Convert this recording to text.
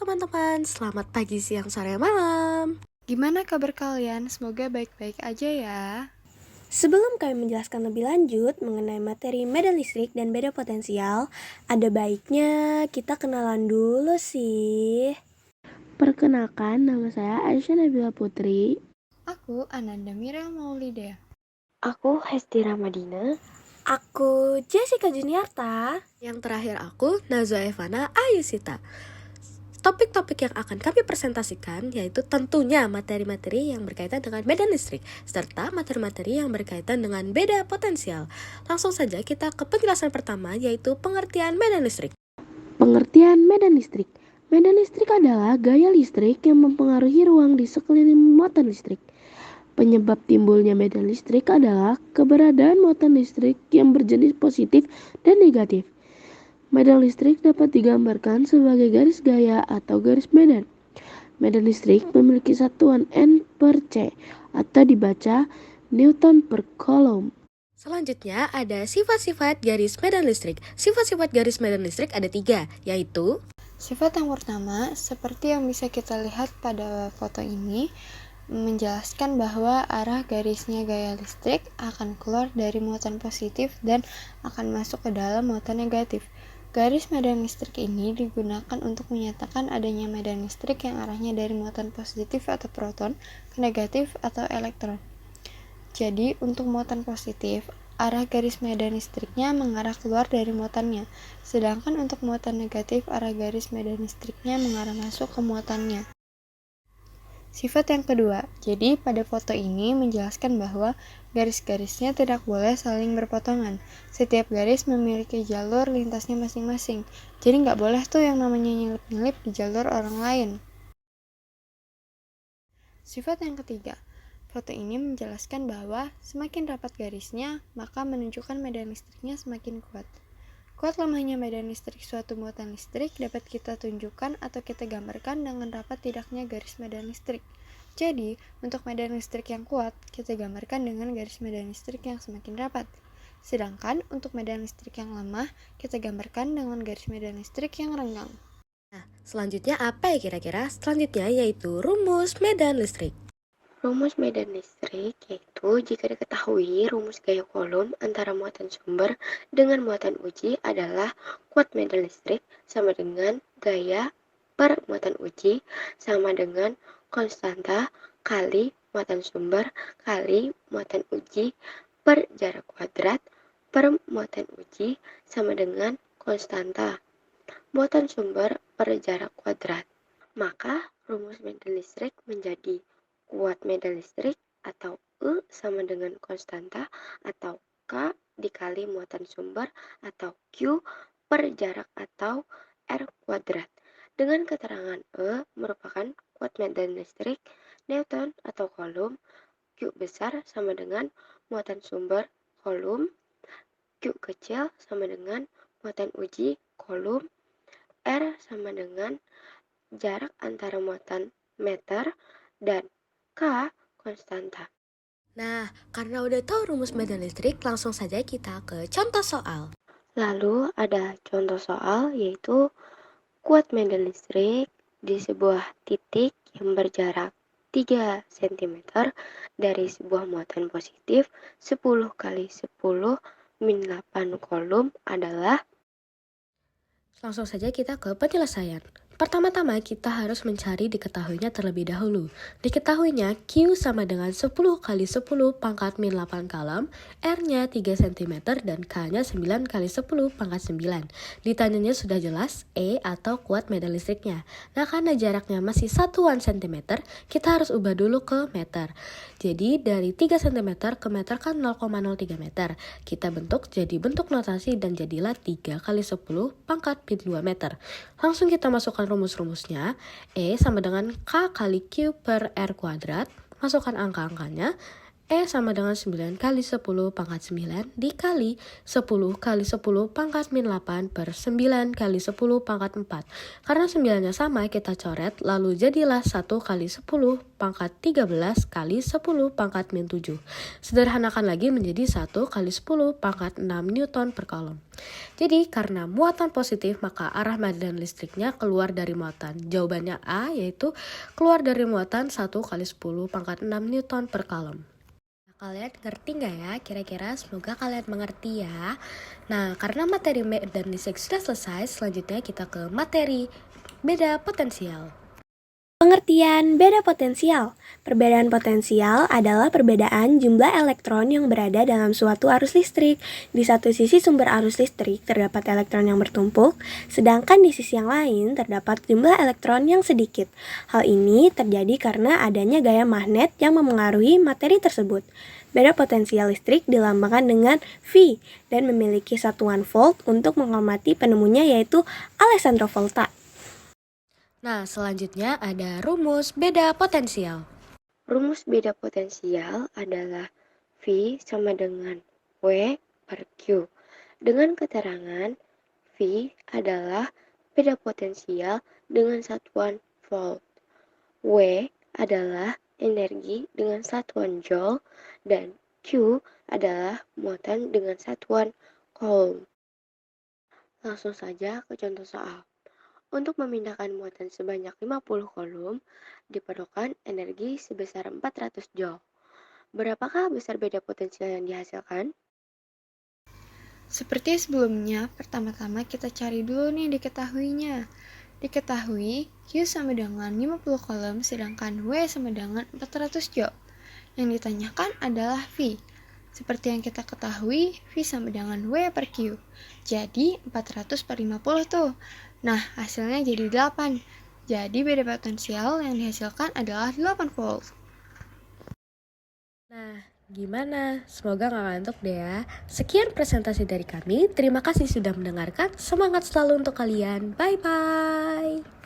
teman-teman, selamat pagi, siang, sore, malam. Gimana kabar kalian? Semoga baik-baik aja ya. Sebelum kami menjelaskan lebih lanjut mengenai materi medan listrik dan beda potensial, ada baiknya kita kenalan dulu sih. Perkenalkan, nama saya Aisyah Nabila Putri. Aku Ananda Mira Maulida. Aku Hesti Ramadina. Aku Jessica Juniarta. Yang terakhir aku Nazwa Evana Ayusita. Topik-topik yang akan kami presentasikan yaitu tentunya materi-materi yang berkaitan dengan medan listrik serta materi-materi yang berkaitan dengan beda potensial. Langsung saja kita ke penjelasan pertama yaitu pengertian medan listrik. Pengertian medan listrik. Medan listrik adalah gaya listrik yang mempengaruhi ruang di sekeliling muatan listrik. Penyebab timbulnya medan listrik adalah keberadaan muatan listrik yang berjenis positif dan negatif. Medan listrik dapat digambarkan sebagai garis gaya atau garis medan. Medan listrik memiliki satuan N per C atau dibaca Newton per Coulomb. Selanjutnya ada sifat-sifat garis medan listrik. Sifat-sifat garis medan listrik ada 3, yaitu Sifat yang pertama, seperti yang bisa kita lihat pada foto ini, menjelaskan bahwa arah garisnya gaya listrik akan keluar dari muatan positif dan akan masuk ke dalam muatan negatif. Garis medan listrik ini digunakan untuk menyatakan adanya medan listrik yang arahnya dari muatan positif atau proton ke negatif atau elektron. Jadi, untuk muatan positif, arah garis medan listriknya mengarah keluar dari muatannya, sedangkan untuk muatan negatif, arah garis medan listriknya mengarah masuk ke muatannya. Sifat yang kedua, jadi pada foto ini menjelaskan bahwa garis-garisnya tidak boleh saling berpotongan. Setiap garis memiliki jalur lintasnya masing-masing, jadi nggak boleh tuh yang namanya nyelip-nyelip di jalur orang lain. Sifat yang ketiga, foto ini menjelaskan bahwa semakin rapat garisnya, maka menunjukkan medan listriknya semakin kuat. Kuat lemahnya medan listrik suatu muatan listrik dapat kita tunjukkan atau kita gambarkan dengan rapat tidaknya garis medan listrik. Jadi, untuk medan listrik yang kuat, kita gambarkan dengan garis medan listrik yang semakin rapat. Sedangkan untuk medan listrik yang lemah, kita gambarkan dengan garis medan listrik yang renggang. Nah, selanjutnya apa ya kira-kira? Selanjutnya yaitu rumus medan listrik. Rumus medan listrik yaitu jika diketahui rumus gaya Coulomb antara muatan sumber dengan muatan uji adalah kuat medan listrik sama dengan gaya per muatan uji sama dengan konstanta kali muatan sumber kali muatan uji per jarak kuadrat per muatan uji sama dengan konstanta muatan sumber per jarak kuadrat. Maka rumus medan listrik menjadi kuat medan listrik atau E sama dengan konstanta atau K dikali muatan sumber atau Q per jarak atau R kuadrat. Dengan keterangan E merupakan kuat medan listrik Newton atau Coulomb, Q besar sama dengan muatan sumber Coulomb, Q kecil sama dengan muatan uji Coulomb, R sama dengan jarak antara muatan meter dan K konstanta. Nah, karena udah tahu rumus medan listrik, langsung saja kita ke contoh soal. Lalu ada contoh soal yaitu kuat medan listrik di sebuah titik yang berjarak 3 cm dari sebuah muatan positif 10 kali 10 min 8 Coulomb adalah. Langsung saja kita ke penyelesaian. Pertama-tama kita harus mencari diketahuinya terlebih dahulu. Diketahuinya Q sama dengan 10 kali 10 pangkat min 8 Coulomb, R-nya 3 cm dan K-nya 9 kali 10 pangkat 9. Ditanyanya sudah jelas E atau kuat medan listriknya. Nah, karena jaraknya masih satuan cm, kita harus ubah dulu ke meter. Jadi dari 3 cm ke meter kan 0,03 meter. Kita bentuk jadi bentuk notasi dan jadilah 3 kali 10 pangkat min 2 meter. Langsung kita masukkan rumus-rumusnya. E sama dengan K kali Q per R kuadrat. Masukkan angka-angkanya. E sama dengan 9 kali 10 pangkat 9 dikali 10 kali 10 pangkat min 8 per 9 kali 10 pangkat 4. Karena 9-nya sama kita coret, lalu jadilah 1 kali 10 pangkat 13 kali 10 pangkat min 7. Sederhanakan lagi menjadi 1 kali 10 pangkat 6 Newton per kolom. Jadi karena muatan positif maka arah medan listriknya keluar dari muatan. Jawabannya A, yaitu keluar dari muatan 1 kali 10 pangkat 6 Newton per kolom. Kalian ngerti nggak ya? Kira-kira semoga kalian mengerti ya. Nah, karena materi medan listrik sudah selesai, selanjutnya kita ke materi beda potensial. Pengertian beda potensial. Perbedaan potensial adalah perbedaan jumlah elektron yang berada dalam suatu arus listrik. Di satu sisi sumber arus listrik terdapat elektron yang bertumpuk, sedangkan di sisi yang lain terdapat jumlah elektron yang sedikit. Hal ini terjadi karena adanya gaya magnet yang memengaruhi materi tersebut. Beda potensial listrik dilambangkan dengan V dan memiliki satuan volt untuk menghormati penemunya yaitu Alessandro Volta. Nah, selanjutnya ada rumus beda potensial. Rumus beda potensial adalah V sama dengan W per Q. Dengan keterangan V adalah beda potensial dengan satuan volt. W adalah energi dengan satuan joule dan Q adalah muatan dengan satuan coulomb. Langsung saja ke contoh soal. Untuk memindahkan muatan sebanyak 50 coulomb, diperlukan energi sebesar 400 joule. Berapakah besar beda potensial yang dihasilkan? Seperti sebelumnya, pertama-tama kita cari dulu nih diketahuinya. Diketahui Q sama dengan 50 coulomb sedangkan W sama dengan 400 joule. Yang ditanyakan adalah V. Seperti yang kita ketahui, V sama dengan W per Q. Jadi 400 per 50 tuh. Nah, hasilnya jadi 8. Jadi beda potensial yang dihasilkan adalah 8 volt. Nah, gimana? Semoga gak ngantuk deh ya. Sekian presentasi dari kami. Terima kasih sudah mendengarkan. Semangat selalu untuk kalian. Bye-bye.